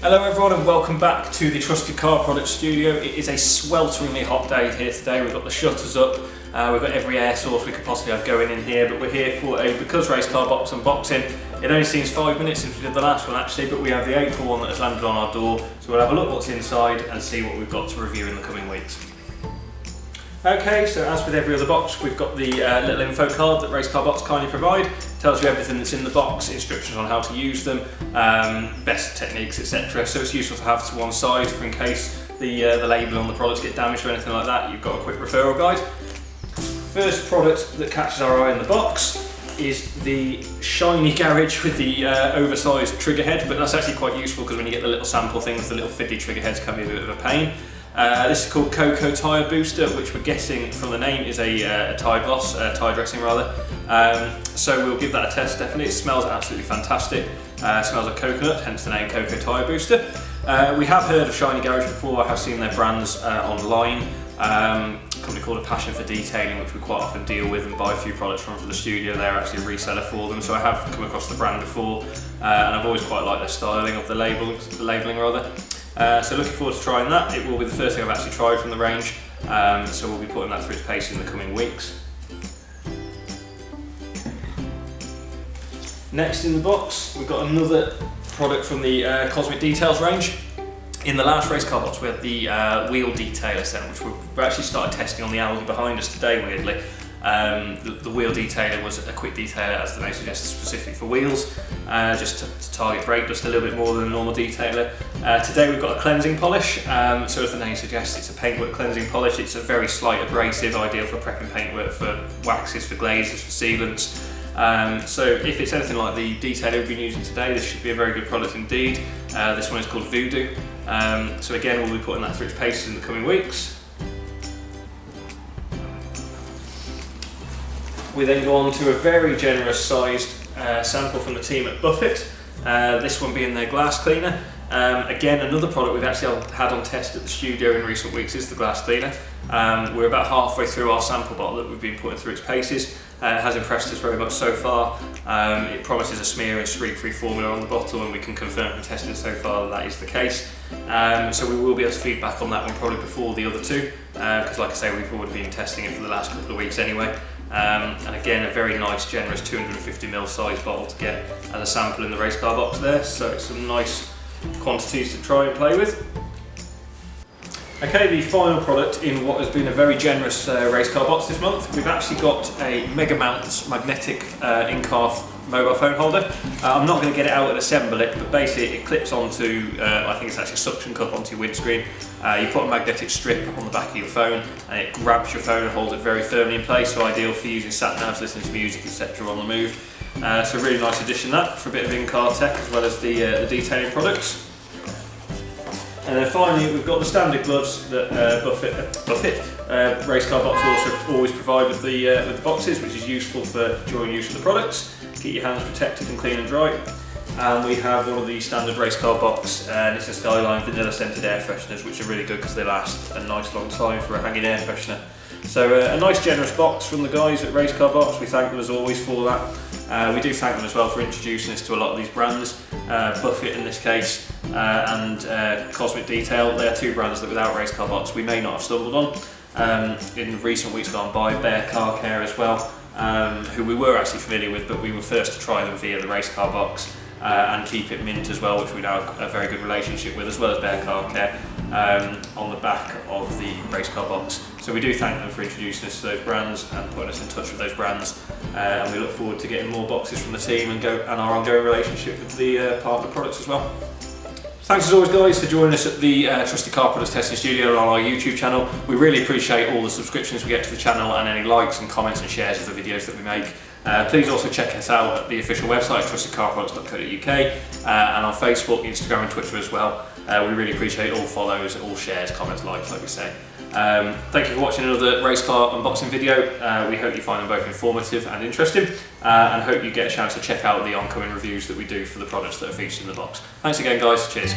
Hello everyone and welcome back to the Trusted Car Products studio. It is a swelteringly hot day here today. We've got the shutters up, we've got every air source we could possibly have going in here, but we're here for a BecauseRaceCarBox unboxing. It only seems 5 minutes since we did the last one actually, but we have the April one that has landed on our door, so we'll have a look what's inside and see what we've got to review in the coming weeks. Okay, so as with every other box, we've got the little info card that RaceCarBox kindly provide. Tells you everything that's in the box, instructions on how to use them, best techniques, etc. So it's useful to have to one side for in case the label on the products get damaged or anything like that. You've got a quick referral guide. First product that catches our eye in the box is the shiny garage with the oversized trigger head, but that's actually quite useful because when you get the little sample things, the little fiddly trigger heads can be a bit of a pain. This is called Coco tyre booster, which we're guessing from the name is a tyre gloss, tyre dressing rather. So we'll give that a test definitely. It smells absolutely fantastic. Smells like coconut, hence the name Coco tyre booster. We have heard of Shiny Garage before. I have seen their brands online. A company called A Passion for Detailing, which we quite often deal with and buy a few products from for the studio. They're actually a reseller for them, so I have come across the brand before, and I've always quite liked their styling of the labelling rather. So looking forward to trying that. It will be the first thing I've actually tried from the range, so we'll be putting that through its paces in the coming weeks. Next in the box, we've got another product from the Cosmic Details range. In the last RaceCarBox we had the wheel detailer set, which we've actually started testing on the Audi behind us today, weirdly. The wheel detailer was a quick detailer, as the name suggests, specifically for wheels, just to target brake dust a little bit more than a normal detailer. Today we've got a cleansing polish, so as the name suggests, it's a paintwork cleansing polish. It's a very slight abrasive, ideal for prepping paintwork, for waxes, for glazes, for sealants. So if it's anything like the detailer we've been using today, this should be a very good product indeed. This one is called Voodoo. So again, we'll be putting that through its paces in the coming weeks. We then go on to a very generous sized sample from the team at Buffett, this one being their glass cleaner. Again, another product we've actually had on test at the studio in recent weeks is the glass cleaner. We're about halfway through our sample bottle that we've been putting through its paces. It has impressed us very much so far. It promises a smear and streak-free formula on the bottle, and we can confirm from testing so far that is the case. So we will be able to feed back on that one probably before the other two, because like I say, we've already been testing it for the last couple of weeks anyway. And again, a very nice, generous 250ml size bottle to get as a sample in the RaceCarBox there, so it's some nice quantities to try and play with. Okay, the final product in what has been a very generous RaceCarBox this month, we've actually got a Mega Mount magnetic in-calf mobile phone holder. I'm not going to get it out and assemble it, but basically it clips onto, I think it's actually a suction cup onto your windscreen. You put a magnetic strip on the back of your phone and it grabs your phone and holds it very firmly in place, so ideal for using sat-navs, listening to music, etc. on the move. So a really nice addition that for a bit of in-car tech as well as the detailing products. And then finally we've got the standard gloves that Buffett RaceCarBox also always provide with the boxes, which is useful for during use of the products. Keep your hands protected and clean and dry. And we have one of the standard RaceCarBox Nissan Skyline vanilla scented air fresheners, which are really good because they last a nice long time for a hanging air freshener. So a nice generous box from the guys at RaceCarBox. We thank them as always for that. We do thank them as well for introducing us to a lot of these brands, Buffett in this case, and Cosmic Detail. They are two brands that without RaceCarBox we may not have stumbled on. In recent weeks gone by, Bear Car Care as well, who we were actually familiar with, but we were first to try them via the RaceCarBox, and Keep It Mint as well, which we now have a very good relationship with, as well as Bear Car Care, on the back of the RaceCarBox. So we do thank them for introducing us to those brands and putting us in touch with those brands, and we look forward to getting more boxes from the team and our ongoing relationship with the partner products as well. Thanks as always guys for joining us at the Trusted Car Products Testing Studio on our YouTube channel. We really appreciate all the subscriptions we get to the channel and any likes and comments and shares of the videos that we make. Please also check us out at the official website, trustedcarproducts.co.uk, and on Facebook, Instagram and Twitter as well. We really appreciate all follows, all shares, comments, likes, like we say. Thank you for watching another race car unboxing video. We hope you find them both informative and interesting, and hope you get a chance to check out the oncoming reviews that we do for the products that are featured in the box. Thanks again guys, cheers.